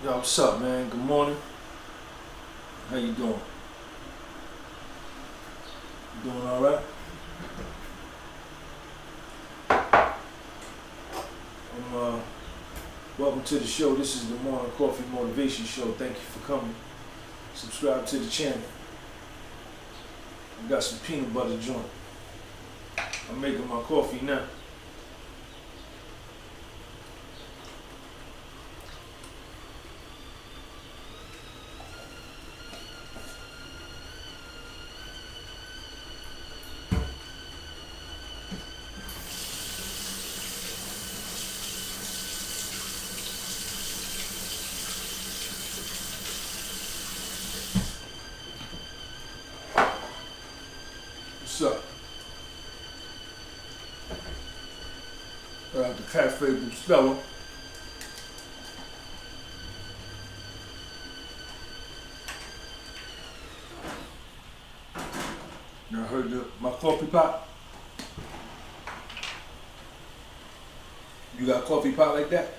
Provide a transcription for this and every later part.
Yo, what's up, man? Good morning. How you doing? You doing all right? Welcome to the show. This is the Morning Coffee Motivation Show. Thank you for coming. Subscribe to the channel. I got some peanut butter joint. I'm making my coffee now. What's up? The Cafe Bustelo. You heard my coffee pot? You got a coffee pot like that?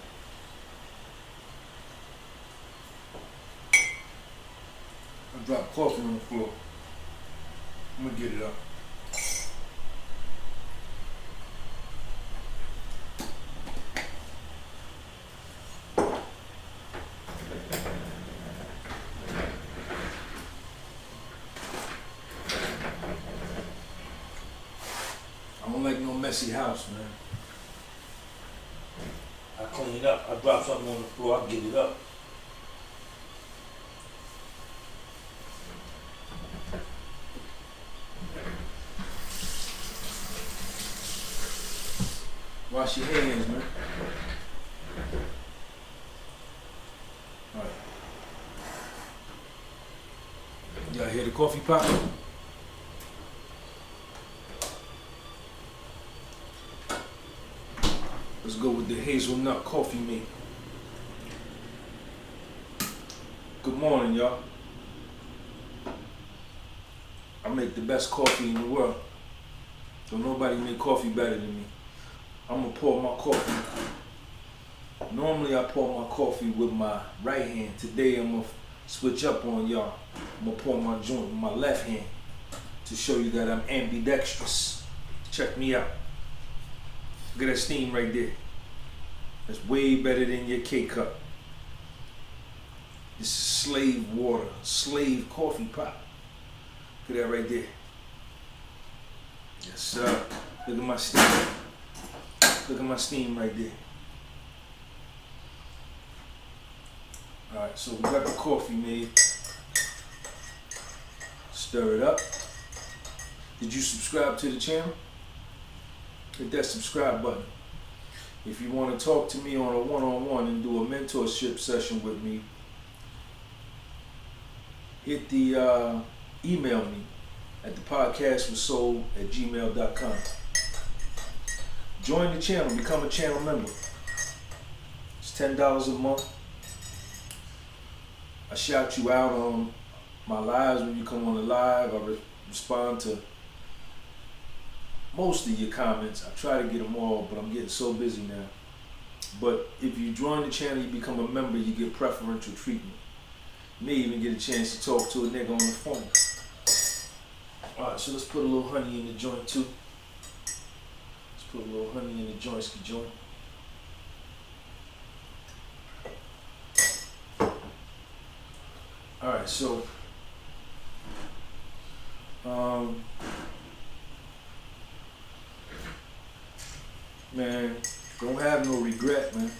I dropped coffee on the floor. I'm gonna get it up. I don't like no messy house, man. I clean it up. I drop something on the floor, I get it up. Wash your hands, man. All right. Y'all hear the coffee pot? Let's go with the hazelnut coffee mate. Good morning, y'all. I make the best coffee in the world. Don't nobody make coffee better than me. I'm gonna pour my coffee. Normally I pour my coffee with my right hand. Today I'm gonna switch up on y'all. I'm gonna pour my joint with my left hand to show you that I'm ambidextrous. Check me out. Look at that steam right there. That's way better than your K-cup. This is slave water, slave coffee pot. Look at that right there. Yes, sir. Look at my steam. Look at my steam right there. Alright, so we got the coffee made. Stir it up. Did you subscribe to the channel? Hit that subscribe button. If you want to talk to me on a one-on-one and do a mentorship session with me, hit the email me at thepodcastwassold@gmail.com. Join the channel, become a channel member. It's $10 a month. I shout you out on my lives when you come on the live. I respond to most of your comments. I try to get them all, but I'm getting so busy now. But if you join the channel, you become a member, you get preferential treatment. You may even get a chance to talk to a nigga on the phone. Alright, so let's put a little honey in the joint too. Let's put a little honey in the joint. Alright, so man, don't have no regret, man.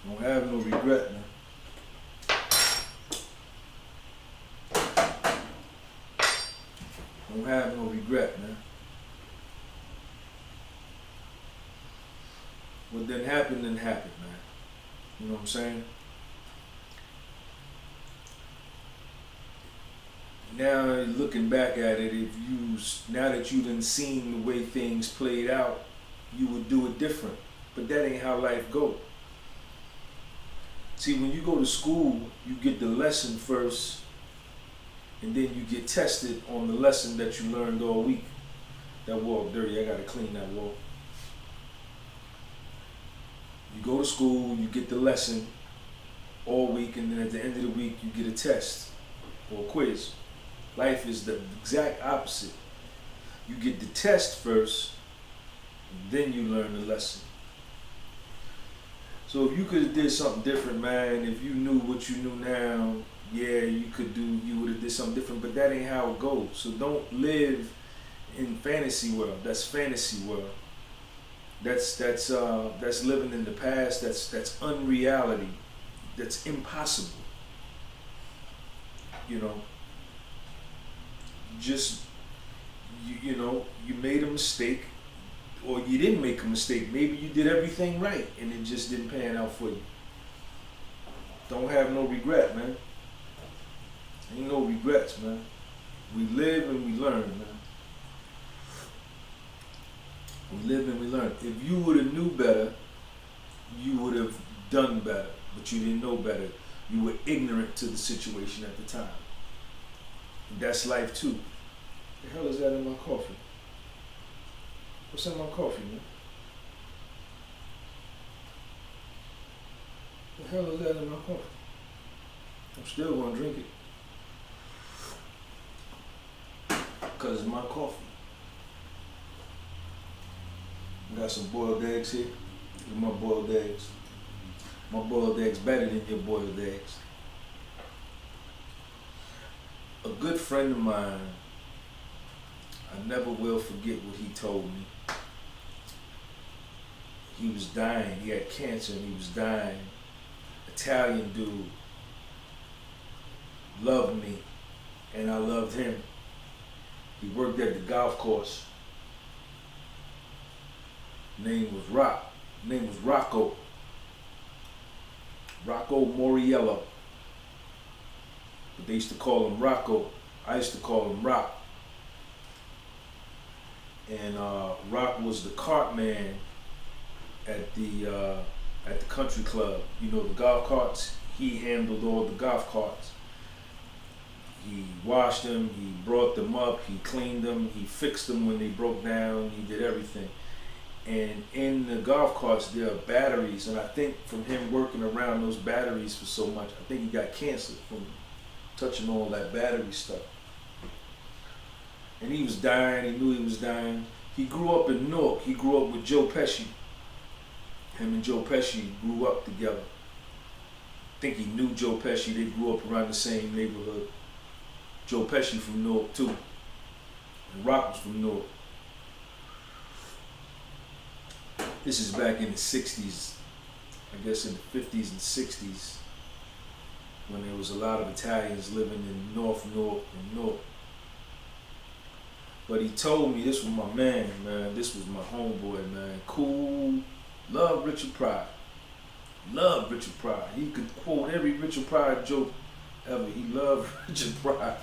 Don't have no regret, man. Don't have no regret, man. What didn't happen, man. You know what I'm saying? Now looking back at it, now that you done seen the way things played out, you would do it different. But that ain't how life go. See, when you go to school, you get the lesson first, and then you get tested on the lesson that you learned all week. That wall dirty, I gotta clean that wall. You go to school, you get the lesson all week, and then at the end of the week, you get a test or a quiz. Life is the exact opposite. You get the test first, and then you learn the lesson. So if you could have did something different, man, if you knew what you knew now, yeah, you would have did something different, but that ain't how it goes. So don't live in fantasy world. That's fantasy world. That's living in the past. That's unreality. That's impossible. You know, just you made a mistake, or you didn't make a mistake. Maybe you did everything right and it just didn't pan out for you. Don't have no regret, man. Ain't no regrets, man. We live and we learn, man. We live and we learn. If you would have knew better, you would have done better, but you didn't know better. You were ignorant to the situation at the time. And that's life too. The hell is that in my coffee? What's in my coffee, man? The hell is that in my coffee? I'm still gonna drink it. Because it's my coffee. Got some boiled eggs here. Look at my boiled eggs. My boiled eggs better than your boiled eggs. A good friend of mine, I never will forget what he told me. He was dying. He had cancer and he was dying. Italian dude. Loved me and I loved him. He worked at the golf course. Name was Rocco. Rocco Moriello. But they used to call him Rocco. I used to call him Rock. And Rock was the cart man at the country club. You know, the golf carts. He handled all the golf carts. He washed them, he brought them up, he cleaned them, he fixed them when they broke down, he did everything. And in the golf carts there are batteries, and I think from him working around those batteries for so much, I think he got cancer from touching all that battery stuff. And he was dying, he knew he was dying. He grew up in Newark, he grew up with Joe Pesci. Him and Joe Pesci grew up together. I think he knew Joe Pesci, they grew up around the same neighborhood. Joe Pesci from Newark too. And Rock was from Newark. This is back in the 60s, I guess in the 50s and 60s, when there was a lot of Italians living in North Newark and Newark. But he told me, this was my man, this was my homeboy, man. Cool, love Richard Pryor. Love Richard Pryor. He could quote every Richard Pryor joke ever. He loved Richard Pryor.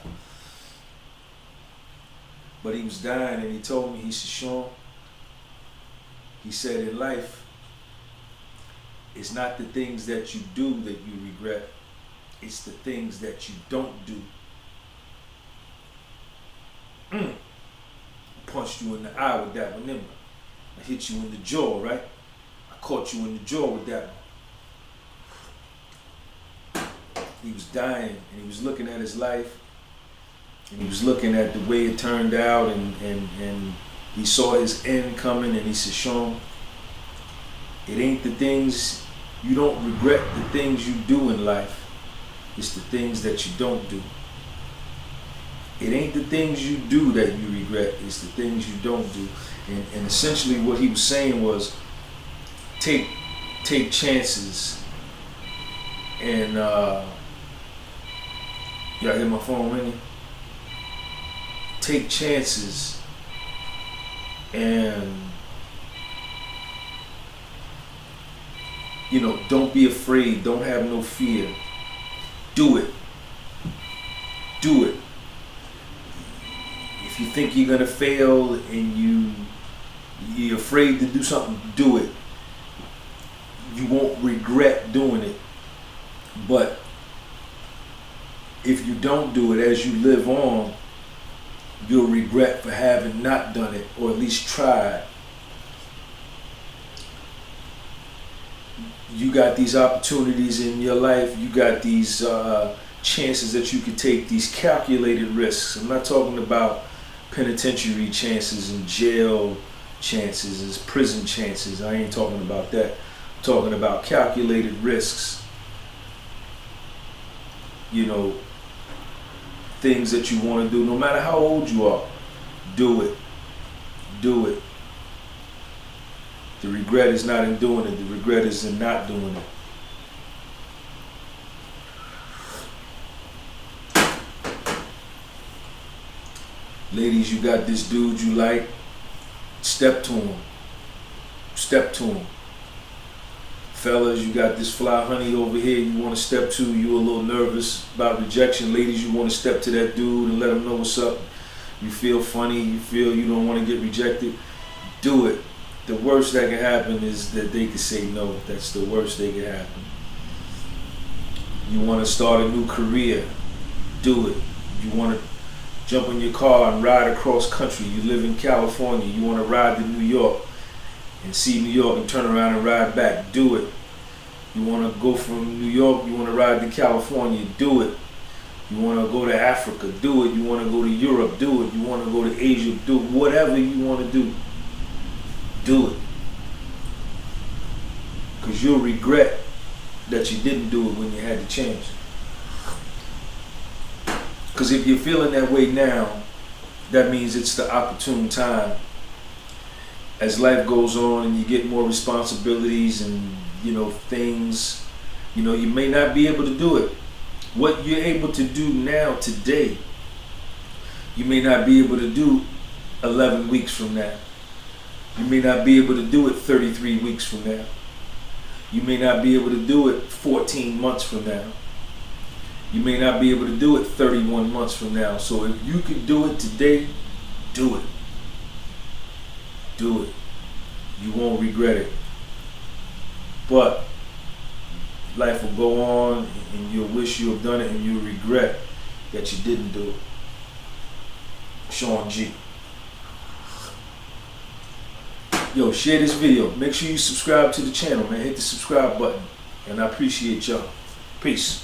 But he was dying and he told me, he said, Sean, he said, in life, it's not the things that you do that you regret, it's the things that you don't do. Punched you in the eye with that one, didn't I? I hit you in the jaw, right? I caught you in the jaw with that one. He was dying and he was looking at his life and he was looking at the way it turned out, and he saw his end coming, and he said, Sean, it ain't the things, you don't regret the things you do in life, it's the things that you don't do. It ain't the things you do that you regret, it's the things you don't do. And essentially what he was saying was, take chances. And y'all hear my phone ringing? Take chances and don't be afraid, don't have no fear. Do it. Do it. If you think you're gonna fail and you're afraid to do something, do it. You won't regret doing it. But if you don't do it, as you live on, you'll regret for having not done it, or at least tried. you got these opportunities in your life. You got these chances that you could take, these calculated risks. I'm not talking about penitentiary chances and jail chances and prison chances. I ain't talking about that. I'm talking about calculated risks. You know, things that you want to do, no matter how old you are. Do it. Do it. The regret is not in doing it. The regret is in not doing it. Ladies, you got this dude you like, step to him. Step to him. Fellas, you got this fly honey over here you want to step to. You a little nervous about rejection. Ladies, you want to step to that dude and let him know what's up. You feel funny. You feel you don't want to get rejected. Do it. The worst that can happen is that they can say no. That's the worst that can happen. You want to start a new career. Do it. You want to jump in your car and ride across country. You live in California. You want to ride to New York and see New York and turn around and ride back. Do it. You want to go from New York, you want to ride to California. Do it. You want to go to Africa. Do it. You want to go to Europe. Do it. You want to go to Asia. Do it. Whatever you want to do. Do it. Because you'll regret that you didn't do it when you had the chance. Because if you're feeling that way now, that means it's the opportune time. As life goes on and you get more responsibilities and, things, you may not be able to do it. What you're able to do now, today, you may not be able to do 11 weeks from now. You may not be able to do it 33 weeks from now. You may not be able to do it 14 months from now. You may not be able to do it 31 months from now. So if you can do it today, do it. Do it. You won't regret it. But life will go on and you'll wish you have done it and you'll regret that you didn't do it. Sean G. Yo, share this video. Make sure you subscribe to the channel, man. Hit the subscribe button. And I appreciate y'all. Peace.